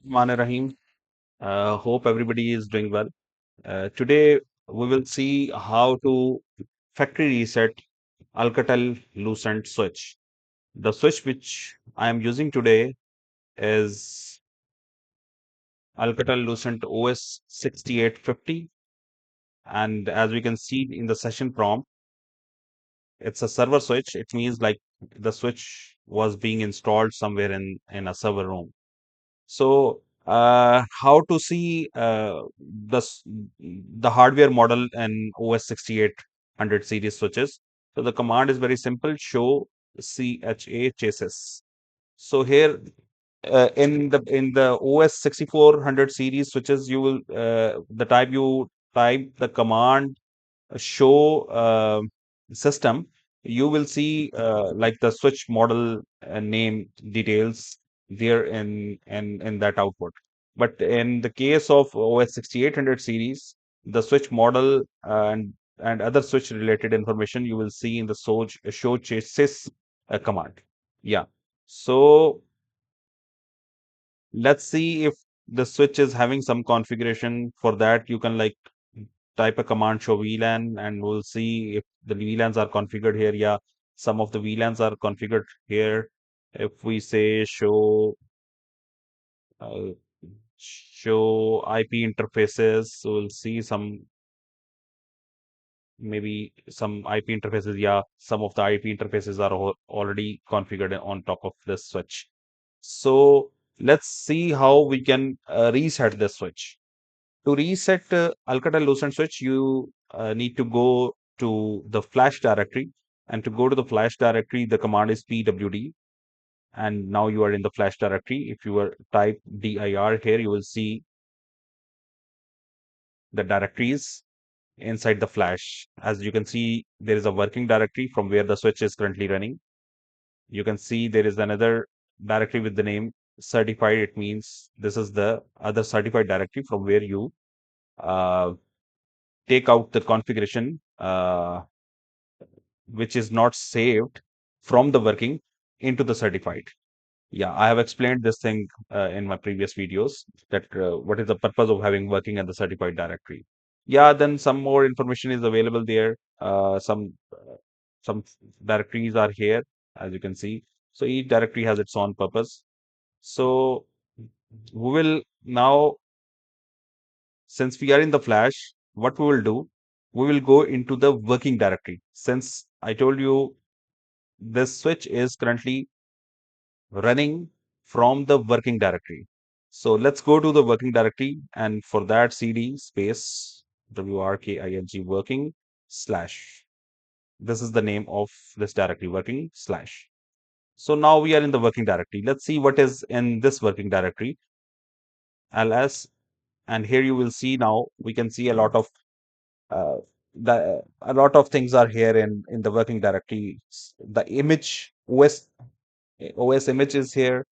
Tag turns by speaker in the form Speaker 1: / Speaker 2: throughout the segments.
Speaker 1: Rahim. Hope everybody is doing well. Today we will see how to factory reset Alcatel Lucent switch. The switch which I am using today is Alcatel Lucent OS6850, and as we can see in the session prompt, it's a server switch. It means like the switch was being installed somewhere in a server room. So, how to see the hardware model in OS6800 series switches? So the command is very simple: show chassis. So here in the OS6400 series switches, you will the type you type the command show system, you will see like the switch model name details there in that output. But in the case of OS 6800 series, the switch model and other switch related information you will see in the show chassis command. Yeah. So let's see if the switch is having some configuration. For that, you can like type a command show VLAN and we'll see if the VLANs are configured here. Yeah, some of the VLANs are configured here. If we say uh, show IP interfaces, so we'll see some maybe some IP interfaces. Yeah, some of the IP interfaces are already configured on top of this switch. So let's see how we can reset this switch. To reset Alcatel Lucent switch, you need to go to the flash directory. And to go to the flash directory, the command is pwd. And now you are in the flash directory. If you were type dir here, you will see the directories inside the flash. As you can see, there is a working directory from where the switch is currently running. You can see there is another directory with the name certified. It means this is the other certified directory from where you uh, take out the configuration which is not saved from the working into the certified. Yeah, I have explained this thing in my previous videos that what is the purpose of having working and the certified directory. Yeah, then some more information is available there. Some directories are here, as you can see. So each directory has its own purpose. So we will now, since we are in the flash, what we will do, we will go into the working directory. Since I told you this switch is currently running from the working directory. So let's go to the working directory, and for that cd space working working slash. This is the name of this directory, working slash. So now we are in the working directory. Let's see what is in this working directory, ls. And here you will see, now we can see a lot of uh, a lot of things are here in the working directory. The image os image is here.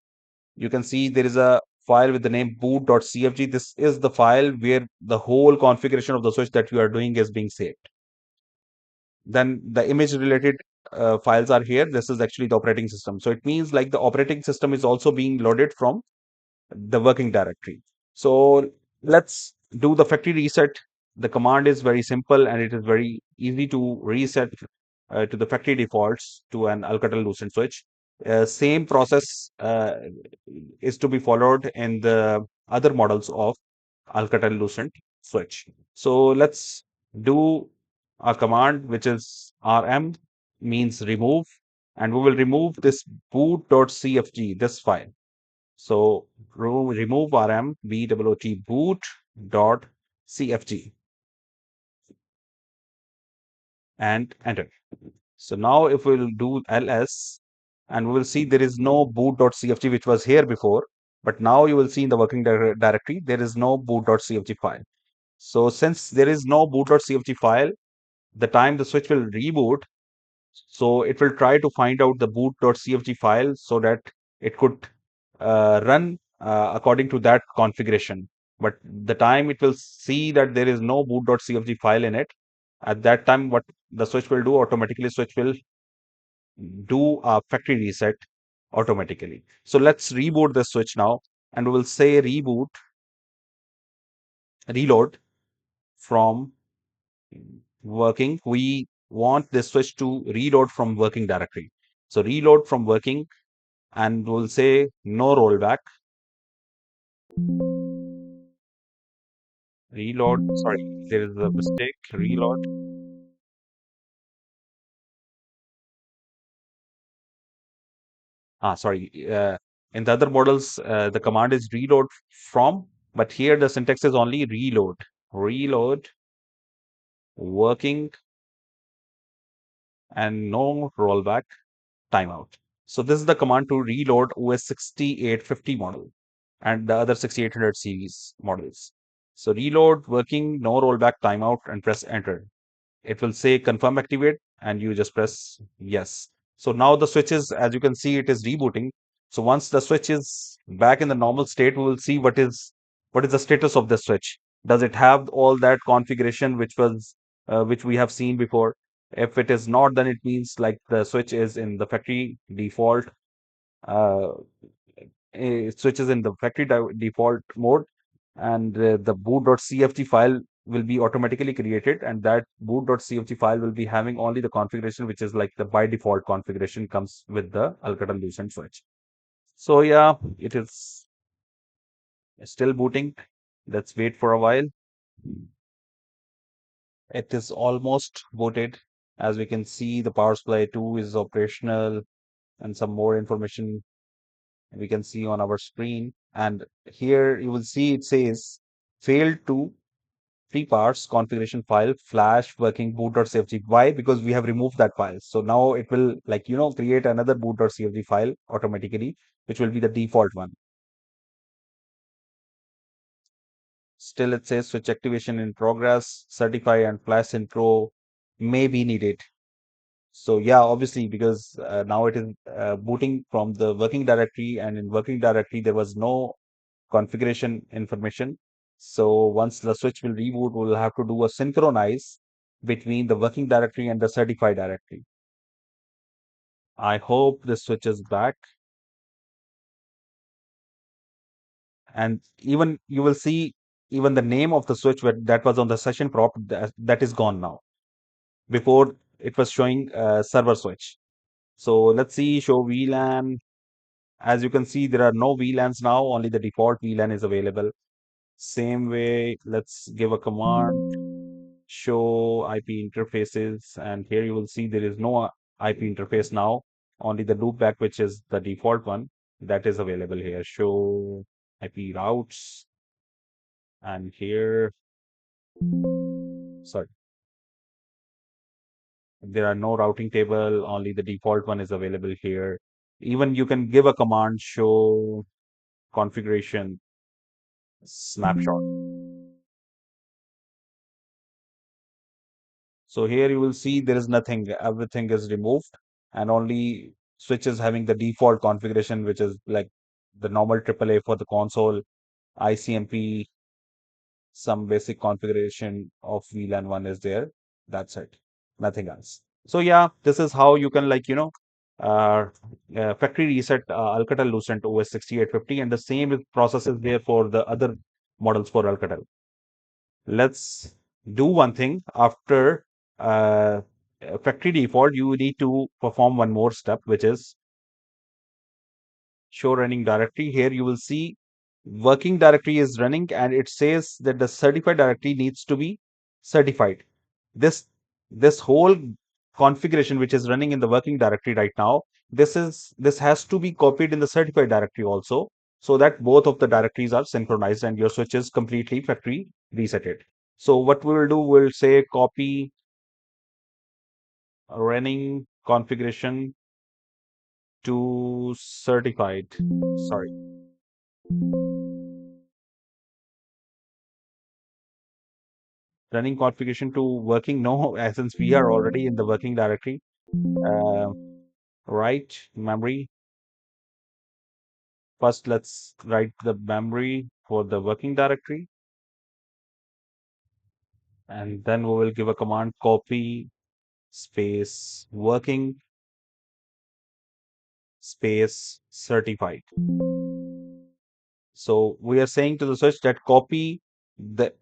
Speaker 1: You can see there is a file with the name boot.cfg. This is the file where the whole configuration of the switch that you are doing is being saved. Then the image related files are here. This is actually the operating system. So it means like the operating system is also being loaded from the working directory. So let's do the factory reset. The command is very simple and it is very easy to reset to the factory defaults to an Alcatel Lucent switch. Same process is to be followed in the other models of Alcatel Lucent switch. So let's do a command which is rm, means remove, and we will remove this boot.cfg, this file. So remove rm boot dot cfg and enter. So now if we will do ls, and we will see there is no boot.cfg which was here before, but now you will see in the working directory there is no boot.cfg file. So since there is no boot.cfg file, the time the switch will reboot, so it will try to find out the boot.cfg file so that it could run according to that configuration. But the time it will see that there is no boot.cfg file in it, at that time what the switch will do, automatically switch will do a factory reset automatically. So let's reboot the switch now. and we will say reboot, reload from working. We want this switch to reload from working directory. So reload from working, and we'll say no rollback. Reload, sorry, there is a mistake. Reload. Sorry. In the other models, the command is reload from, but here the syntax is only reload. Reload, working, and no rollback, timeout. So this is the command to reload OS6850 model and the other 6800 series models. So reload, working, no rollback, timeout, and press enter. It will say confirm activate, and you just press yes. So now the switch is, as you can see, it is rebooting. So once the switch is back in the normal state, we will see what is the status of the switch. Does it have all that configuration which we have seen before? If it is not, then it means like the switch is in the factory default. Uh, it switches in the factory default mode, and the boot.cfg file will be automatically created, and that boot.cfg file will be having only the configuration which is like the by default configuration comes with the Alcatel Lucent switch. So yeah, it is still booting. Let's wait for a while. It is almost booted. As we can see, the power supply 2 is operational, and some more information we can see on our screen. And here you will see it says failed to free parts configuration file flash working boot.cfg. Why? Because we have removed that file. So now it will like create another boot.cfg file automatically, which will be the default one. Still it says switch activation in progress, certify and flash intro may be needed. So yeah, obviously, because now it is booting from the working directory, and in working directory there was no configuration information. So once the switch will reboot, we'll have to do a synchronize between the working directory and the certified directory. I hope this switch is back. And even you will see even the name of the switch that was on the session prop, that is gone now. Before it was showing server switch. So let's see, show VLAN. As you can see, there are no VLANs now, only the default VLAN is available. Same way, let's give a command, show IP interfaces, and here you will see there is no IP interface now, only the loopback, which is the default one, that is available here. Show IP routes, and here, sorry, there are no routing table, only the default one is available here. Even you can give a command, show configuration snapshot. So here you will see there is nothing, everything is removed, and only switches having the default configuration, which is like the normal AAA for the console, ICMP, some basic configuration of VLAN 1 is there. That's it, nothing else. So yeah, this is how you can uh, factory reset Alcatel Lucent OS6850, and the same process is there for the other models for Alcatel. Let's do one thing. After uh, factory default, you need to perform one more step, which is show running directory. Here you will see working directory is running, and it says that the certified directory needs to be certified. This whole configuration which is running in the working directory right now, this has to be copied in the certified directory also, so that both of the directories are synchronized and your switch is completely factory resetted. So what we will do, we'll say copy running configuration to certified. Sorry, running configuration to working. No, since we are already in the working directory. Uh, right memory. First, let's write the memory for the working directory, and then we will give a command copy space working space certified. So we are saying to the switch that copy the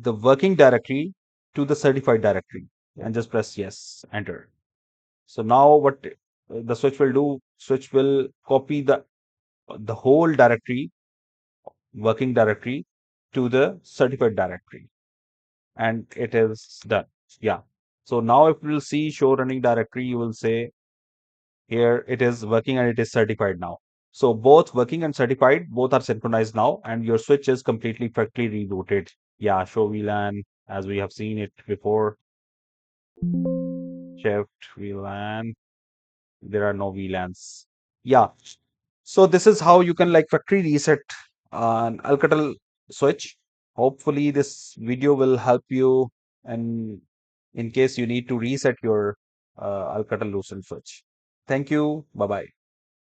Speaker 1: the working directory to the certified directory and just press yes, enter. So now what the switch will do, switch will copy the whole directory, working directory, to the certified directory, and it is done. Yeah. So now if you will see show running directory, you will say here it is working and it is certified now. So both working and certified, both are synchronized now, and your switch is completely perfectly rebooted. Yeah, show VLAN as we have seen it before. Shift VLAN. There are no VLANs. Yeah. So this is how you can like factory reset an Alcatel switch. Hopefully this video will help you, and in case you need to reset your Alcatel Lucent switch. Thank you. Bye bye.